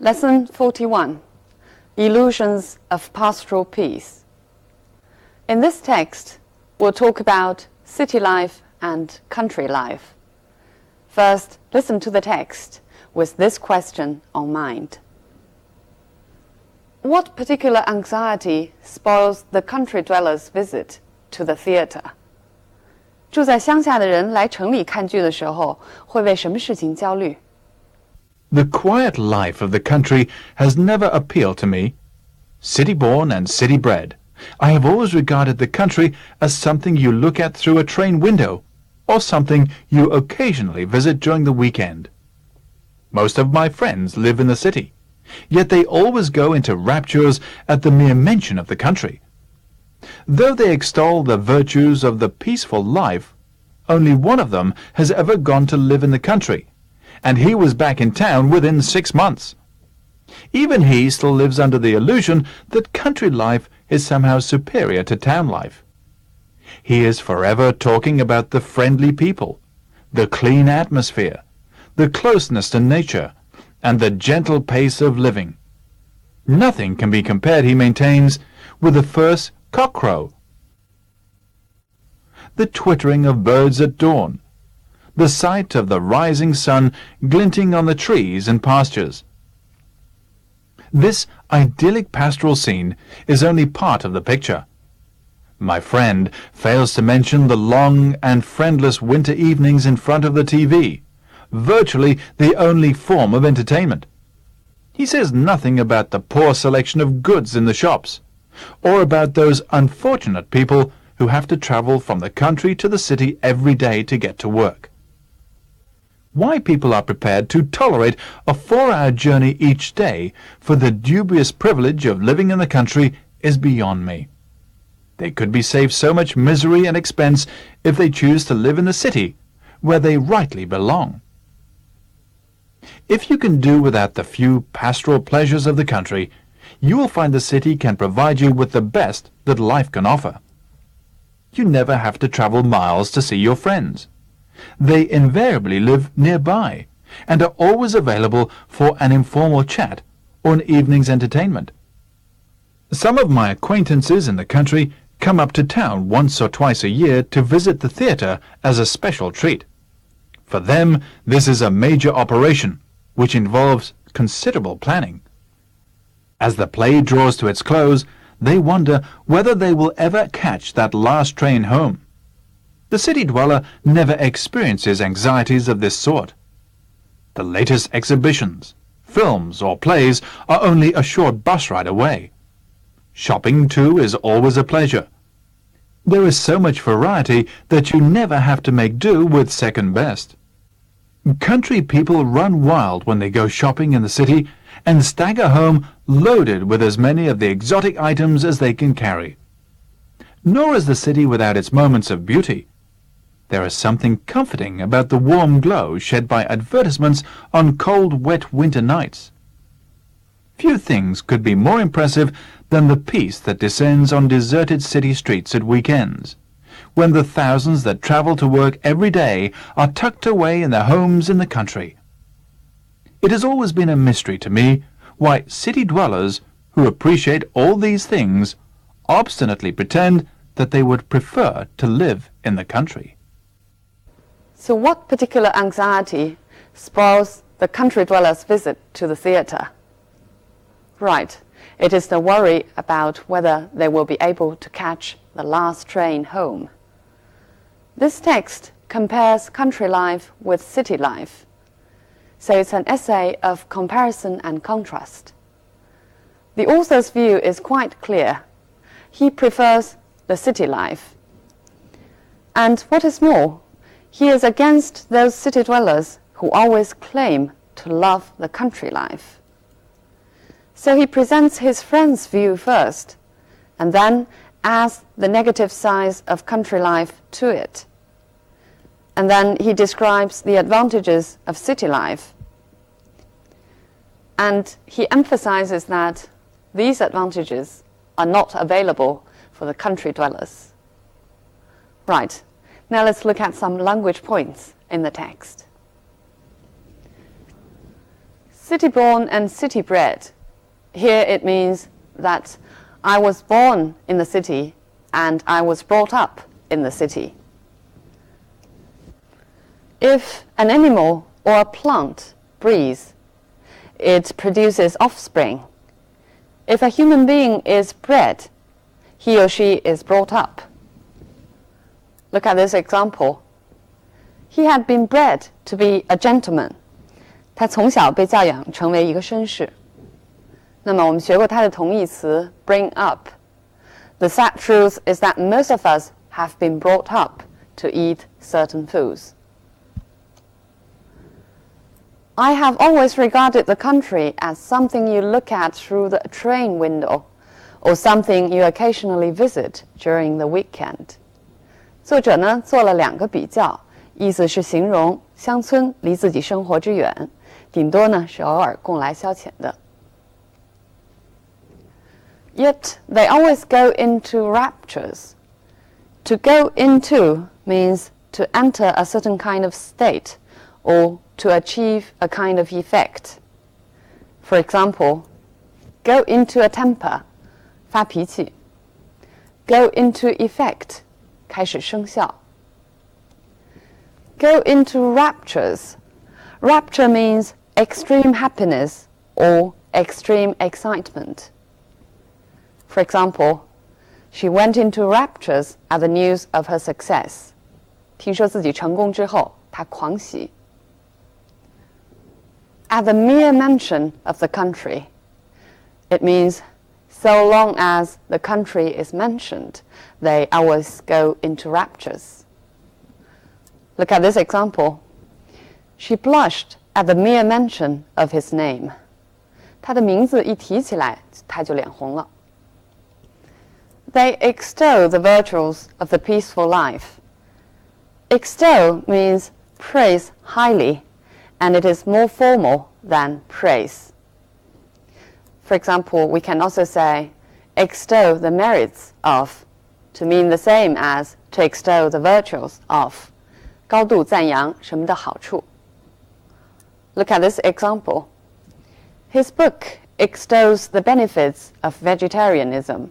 Lesson 41, Illusions of Pastoral Peace. In this text, we'll talk about city life and country life. First, listen to the text with this question on mind. What particular anxiety spoils the country dweller's visit to the theater? 住在乡下的人来城里看剧的时候，会为什么事情焦虑？ The quiet life of the country has never appealed to me. City-born and city-bred, I have always regarded the country as something you look at through a train window, or something you occasionally visit during the weekend. Most of my friends live in the city, yet they always go into raptures at the mere mention of the country. Though they extol the virtues of the peaceful life, only one of them has ever gone to live in the country, and he was back in town within 6 months. Even he still lives under the illusion that country life is somehow superior to town life. He is forever talking about the friendly people, the clean atmosphere, the closeness to nature, and the gentle pace of living. Nothing can be compared, he maintains, with the first cockcrow, the twittering of birds at dawn, the sight of the rising sun glinting on the trees and pastures. This idyllic pastoral scene is only part of the picture. My friend fails to mention the long and friendless winter evenings in front of the TV, virtually the only form of entertainment. He says nothing about the poor selection of goods in the shops, or about those unfortunate people who have to travel from the country to the city every day to get to work. Why people are prepared to tolerate a 4-hour journey each day for the dubious privilege of living in the country is beyond me. They could be saved so much misery and expense if they choose to live in the city, where they rightly belong. If you can do without the few pastoral pleasures of the country, you will find the city can provide you with the best that life can offer. You never have to travel miles to see your friends. They invariably live nearby and are always available for an informal chat or an evening's entertainment. Some of my acquaintances in the country come up to town once or twice a year to visit the theatre as a special treat. For them, this is a major operation, which involves considerable planning. As the play draws to its close, they wonder whether they will ever catch that last train home. The city dweller never experiences anxieties of this sort. The latest exhibitions, films, or plays are only a short bus ride away. Shopping, too, is always a pleasure. There is so much variety that you never have to make do with second best. Country people run wild when they go shopping in the city and stagger home loaded with as many of the exotic items as they can carry. Nor is the city without its moments of beauty. There is something comforting about the warm glow shed by advertisements on cold, wet winter nights. Few things could be more impressive than the peace that descends on deserted city streets at weekends, when the thousands that travel to work every day are tucked away in their homes in the country. It has always been a mystery to me why city dwellers who appreciate all these things obstinately pretend that they would prefer to live in the country. So what particular anxiety spoils the country dweller's visit to the theatre? Right, it is the worry about whether they will be able to catch the last train home. This text compares country life with city life, so it's an essay of comparison and contrast. The author's view is quite clear. He prefers the city life. And what is more, he is against those city dwellers who always claim to love the country life. So he presents his friend's view first, and then adds the negative sides of country life to it. And then he describes the advantages of city life. And he emphasizes that these advantages are not available for the country dwellers. Right, now let's look at some language points in the text. City-born and city-bred. Here it means that I was born in the city and I was brought up in the city. If an animal or a plant breathes, it produces offspring. If a human being is bred, he or she is brought up. Look at this example. He had been bred to be a gentleman. 他从小被教养成为一个绅士。那么我们学过它的同义词 bring up. The sad truth is that most of us have been brought up to eat certain foods. I have always regarded the country as something you look at through the train window, or something you occasionally visit during the weekend. 作者呢做了2个比较，意思是形容乡村离自己生活之远，顶多呢是偶尔供来消遣的。Yet they always go into raptures. To go into means to enter a certain kind of state, or to achieve a kind of effect. For example, go into a temper, 发脾气. Go into effect, 开始生效. Go into raptures. Rapture means extreme happiness or extreme excitement. For example, she went into raptures at the news of her success. 听说自己成功之后，她狂喜。At the mere mention of the country, it means so long as the country is mentioned, they always go into raptures. Look at this example. She blushed at the mere mention of his name. 他的名字一提起来，她就脸红了。They extol the virtues of the peaceful life. Extol means praise highly, and it is more formal than praise. For example, we can also say extol the merits of, to mean the same as to extol the virtues of. 高度赞扬什么的好处。Look at this example. His book extols the benefits of vegetarianism.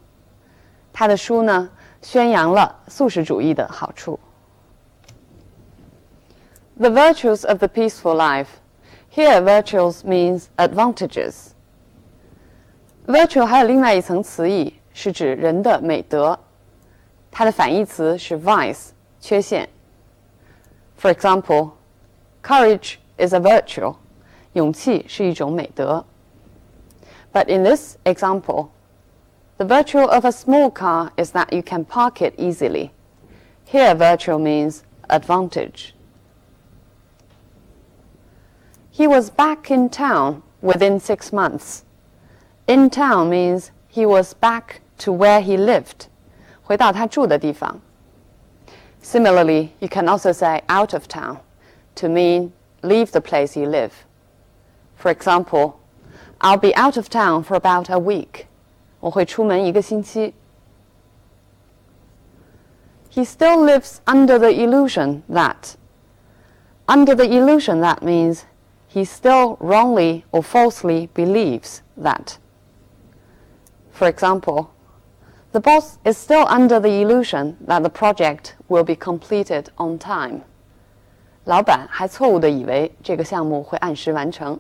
他的书呢，宣扬了素食主义的好处。The virtues of the peaceful life. Here, virtues means advantages. Virtue 还有另外一层词义，是指人的美德。它的反义词是 vice, 缺陷。For example, courage is a virtue. 勇气是一种美德。But in this example, the virtue of a small car is that you can park it easily. Here, virtue means advantage. He was back in town within 6 months. In town means he was back to where he lived. 回到他住的地方。Similarly, you can also say out of town to mean leave the place you live. For example, I'll be out of town for about a week. 我会出门1个星期。He still lives under the illusion that. Under the illusion that means he still wrongly or falsely believes that. For example, the boss is still under the illusion that the project will be completed on time. 老板还错误地以为这个项目会按时完成。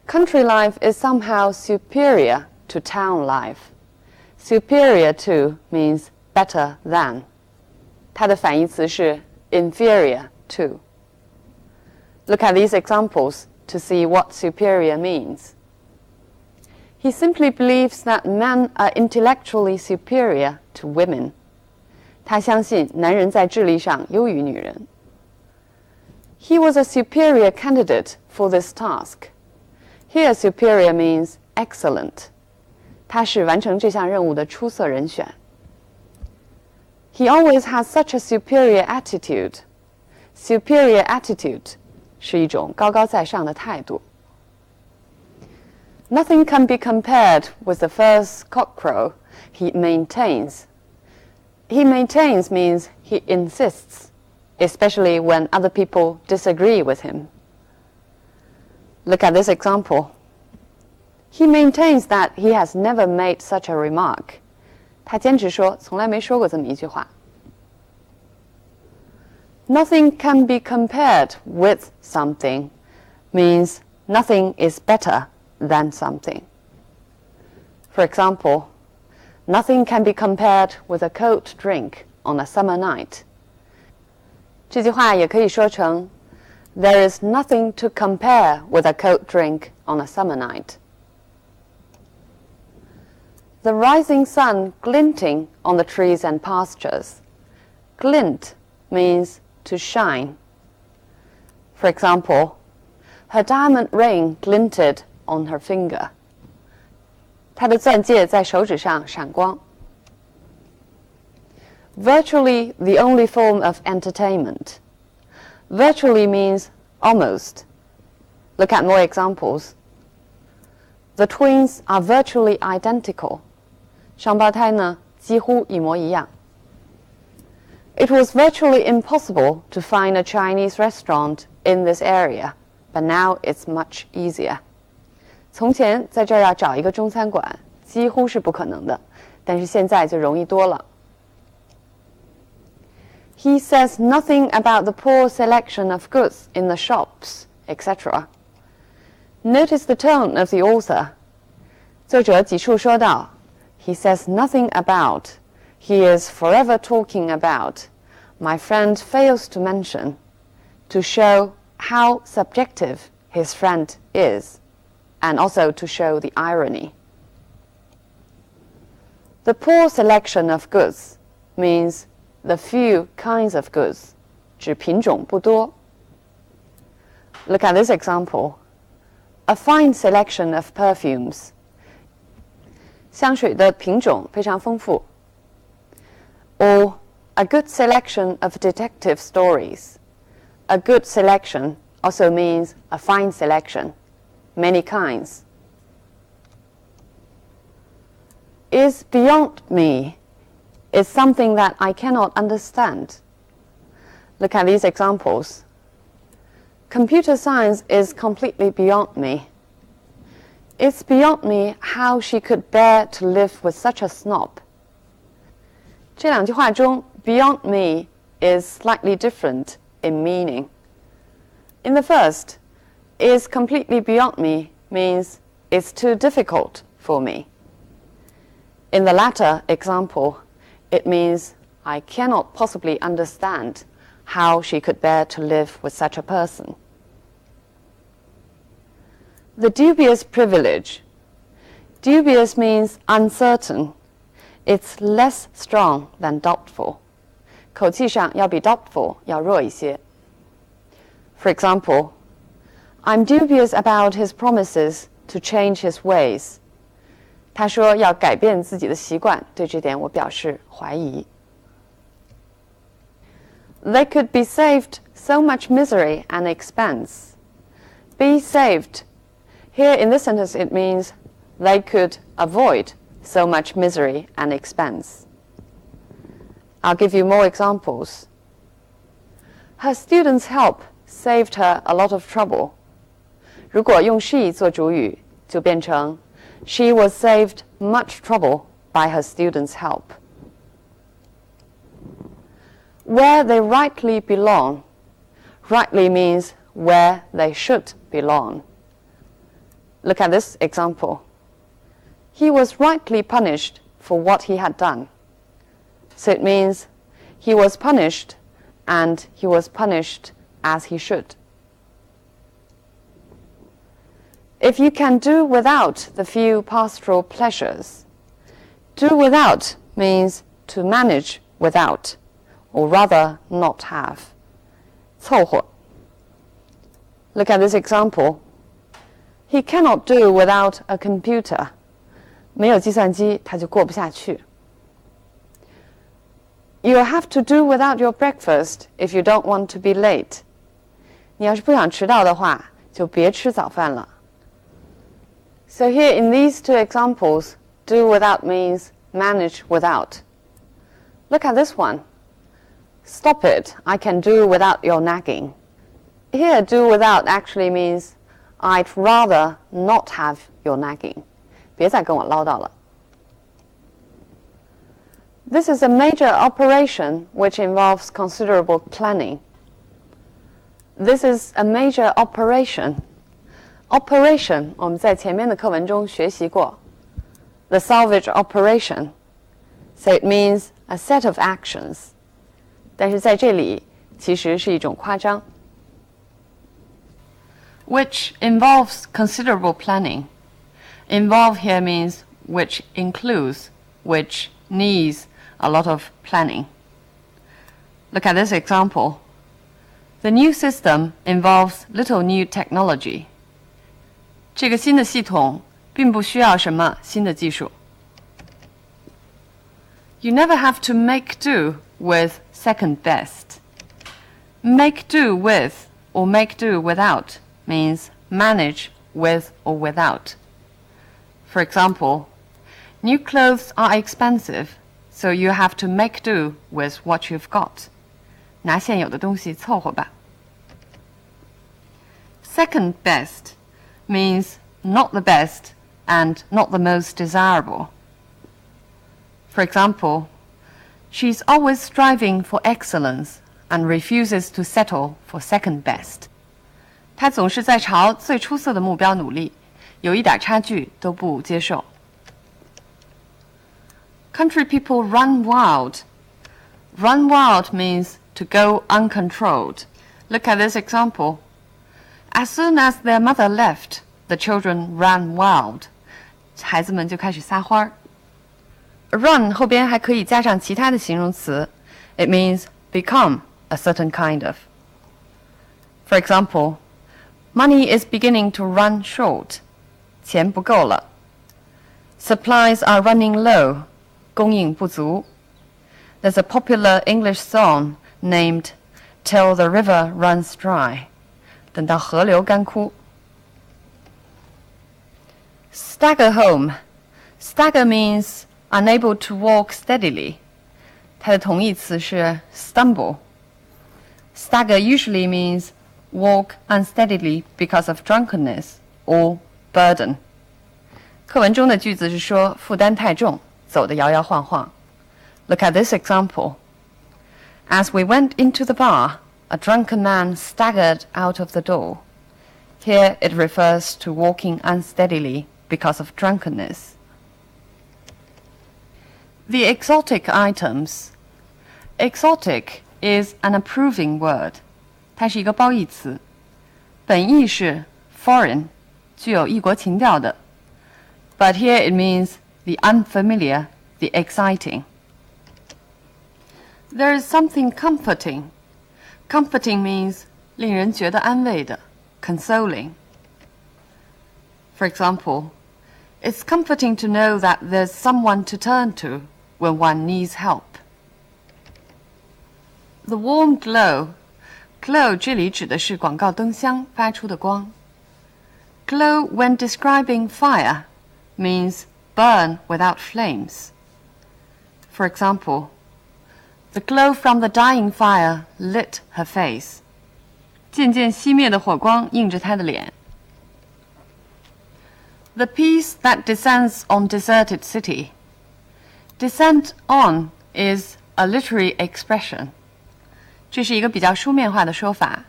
Country life is somehow superior to town life. Superior to means better than. 它的反义词是 inferior to. Look at these examples to see what superior means. He simply believes that men are intellectually superior to women. 他相信男人在智力上优于女人。He was a superior candidate for this task. Here, superior means excellent. 他是完成这项任务的出色人选。He always has such a superior attitude. Superior attitude 是一种高高在上的态度。Nothing can be compared with the first cockcrow. He maintains. He maintains means he insists, especially when other people disagree with him. Look at this example. He maintains that he has never made such a remark. 他坚持说从来没说过这么一句话。Nothing can be compared with something means nothing is better than something. For example, nothing can be compared with a cold drink on a summer night. 这句话也可以说成 There is nothing to compare with a cold drink on a summer night. The rising sun glinting on the trees and pastures. Glint means to shine. For example, her diamond ring glinted on her finger. 她的钻戒在手指上闪光。Virtually the only form of entertainment. Virtually means almost. Look at more examples. The twins are virtually identical. 双胞胎呢，几乎一模一样。It was virtually impossible to find a Chinese restaurant in this area, but now it's much easier. 从前在这儿要找一个中餐馆，几乎是不可能的，但是现在就容易多了。He says nothing about the poor selection of goods in the shops, etc. Notice the tone of the author. 作者几处说到 He says nothing about, he is forever talking about, my friend fails to mention, to show how subjective his friend is, and also to show the irony. The poor selection of goods means the few kinds of goods, 指品种不多。Look at this example. A fine selection of perfumes. 香水的品种非常丰富。Or a good selection of detective stories. A good selection also means a fine selection, many kinds. Is beyond me is something that I cannot understand. Look at these examples. Computer science is completely beyond me. It's beyond me how she could bear to live with such a snob. 这两句话中 beyond me is slightly different in meaning. In the first, is completely beyond me means it's too difficult for me. In the latter example, it means I cannot possibly understand how she could bear to live with such a person. The dubious privilege. Dubious means uncertain. It's less strong than doubtful. 口气上要比 doubtful 要弱一些。For example, I'm dubious about his promises to change his ways. 他说要改变自己的习惯，对这点我表示怀疑。They could be saved so much misery and expense. Be saved. Here in this sentence it means they could avoid so much misery and expense. I'll give you more examples. Her students' help saved her a lot of trouble. 如果用 she 做主语，就变成 She was saved much trouble by her students' help. Where they rightly belong. Rightly means where they should belong. Look at this example. He was rightly punished for what he had done. So it means he was punished and he was punished as he should. If you can do without the few pastoral pleasures. Do without means to manage without, or rather not have. 凑合. Look at this example. He cannot do without a computer. 没有计算机，他就过不下去。You'll have to do without your breakfast if you don't want to be late. 你要是不想迟到的话，就别吃早饭了。So here in these two examples, do without means manage without. Look at this one. Stop it, I can do without your nagging. Here, do without actually means I'd rather not have your nagging. 别再跟我唠叨了。This is a major operation which involves considerable planning. This is a major operation. Operation 我们在前面的课文中学习过。The salvage operation. So it means a set of actions. 但是在这里其实是一种夸张。Which involves considerable planning. Involve here means which includes, which needs a lot of planning. Look at this example. The new system involves little new technology. 这个新的系统并不需要什么新的技术。You never have to make do with second best. Make do with or make do without means manage with or without. For example, new clothes are expensive, so you have to make do with what you've got. 拿现有的东西凑合吧。Second best means not the best and not the most desirable. For example, she's always striving for excellence and refuses to settle for second best. 她总是在朝最出色的目标努力，有一点差距都不接受。Country people run wild. Run wild means to go uncontrolled. Look at this example. As soon as their mother left, the children ran wild. 孩子们就开始撒欢儿。Run 后边还可以加上其他的形容词。It means become a certain kind of. For example, money is beginning to run short. 钱不够了。Supplies are running low. 供应不足。There's a popular English song named Till the River Runs Dry. 等到河流干枯。Stagger home. Stagger means unable to walk steadily. 它的同义词是 stumble. Stagger usually means walk unsteadily because of drunkenness or burden. 课文中的句子是说负担太重，走得摇摇晃晃。Look at this example. As we went into the bar, a drunken man staggered out of the door. Here it refers to walking unsteadily because of drunkenness. The exotic items. Exotic is an approving word. 它是一个褒义词，本意是 foreign， 具有异国情调的。But here it means the unfamiliar, the exciting. There is something comforting. Comforting means 令人觉得安慰的 consoling. For example, it's comforting to know that there's someone to turn to when one needs help. The warm glow. Glow 这里指的是广告灯箱发出的光。Glow when describing fire means burn without flames. For example, the glow from the dying fire lit her face. 渐渐熄灭的火光映着她的脸。The peace that descends on deserted city. Descend on is a literary expression. 这是一个比较书面化的说法，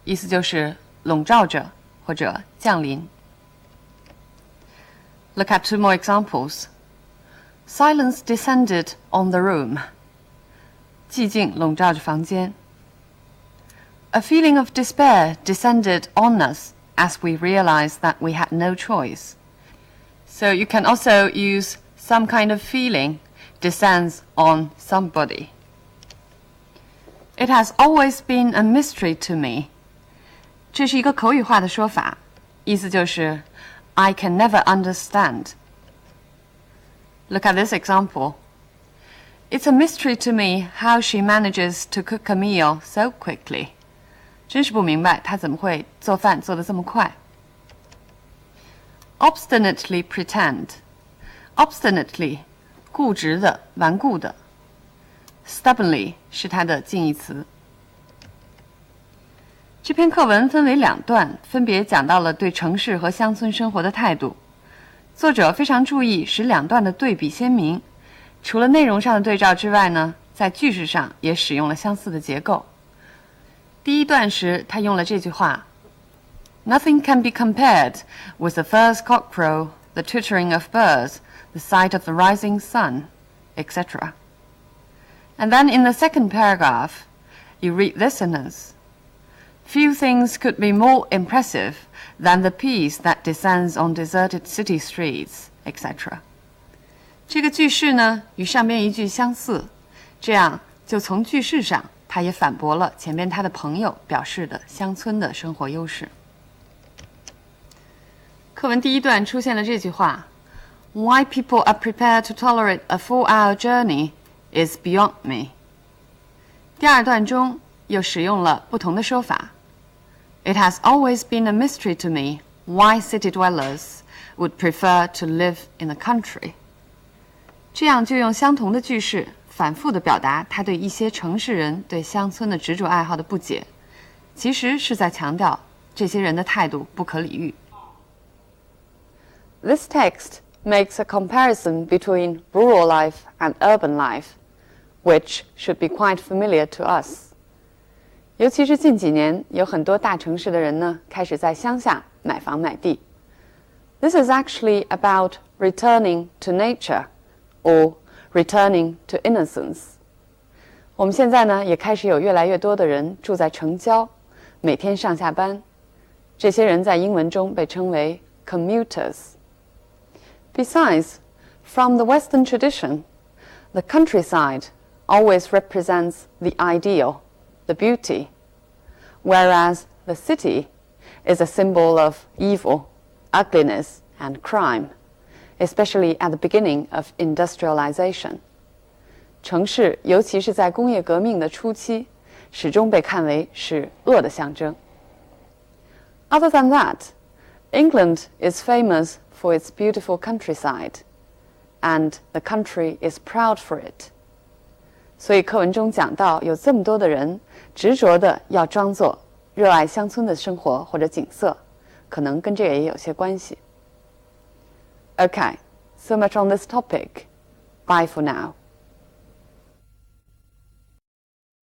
意思就是笼罩着或者降临。Look at two more examples. Silence descended on the room. 寂静笼罩着房间。A feeling of despair descended on us as we realized that we had no choice. So you can also use some kind of feeling descends on somebody. It has always been a mystery to me. 这是一个口语化的说法，意思就是 I can never understand. Look at this example. It's a mystery to me how she manages to cook a meal so quickly. 真是不明白她怎么会做饭做得这么快。Obstinately pretend. Obstinately, 固执的、顽固的。Stubbornly 是它的近义词。这篇课文分为2段，分别讲到了对城市和乡村生活的态度。作者非常注意使2段的对比鲜明，除了内容上的对照之外呢，在句式上也使用了相似的结构。第1段时，他用了这句话 ：Nothing can be compared with the first cockcrow, the twittering of birds, the sight of the rising sun, etc. And then in the second paragraph, you read this sentence.Few things could be more impressive than the peace that descends on deserted city streets, etc. 这个句式呢，与上边一句相似，这样就从句式上，他也反驳了前边他的朋友表示的乡村的生活优势。课文第1段出现了这句话 ：Why people are prepared to tolerate a 4-hour journey is beyond me。第2段中又使用了不同的说法。It has always been a mystery to me why city dwellers would prefer to live in the country. 这样就用相同的句式反复地表达他对一些城市人对乡村的执着爱好的不解，其实是在强调这些人的态度不可理喻。This text makes a comparison between rural life and urban life, which should be quite familiar to us.尤其是近几年，有很多大城市的人呢，开始在乡下买房买地。This is actually about returning to nature, or returning to innocence. 我们现在呢，也开始有越来越多的人住在城郊，每天上下班。这些人在英文中被称为 commuters. Besides, from the Western tradition, the countryside always represents the ideal.The beauty, whereas the city is a symbol of evil, ugliness, and crime, especially at the beginning of industrialization. 城市，尤其是在工业革命的初期，始终被看为是恶的象征。Other than that, England is famous for its beautiful countryside, and the country is proud for it.所以课文中讲到，有这么多的人执着的要装作热爱乡村的生活或者景色，可能跟这个也有些关系。Okay, so much on this topic. Bye for now.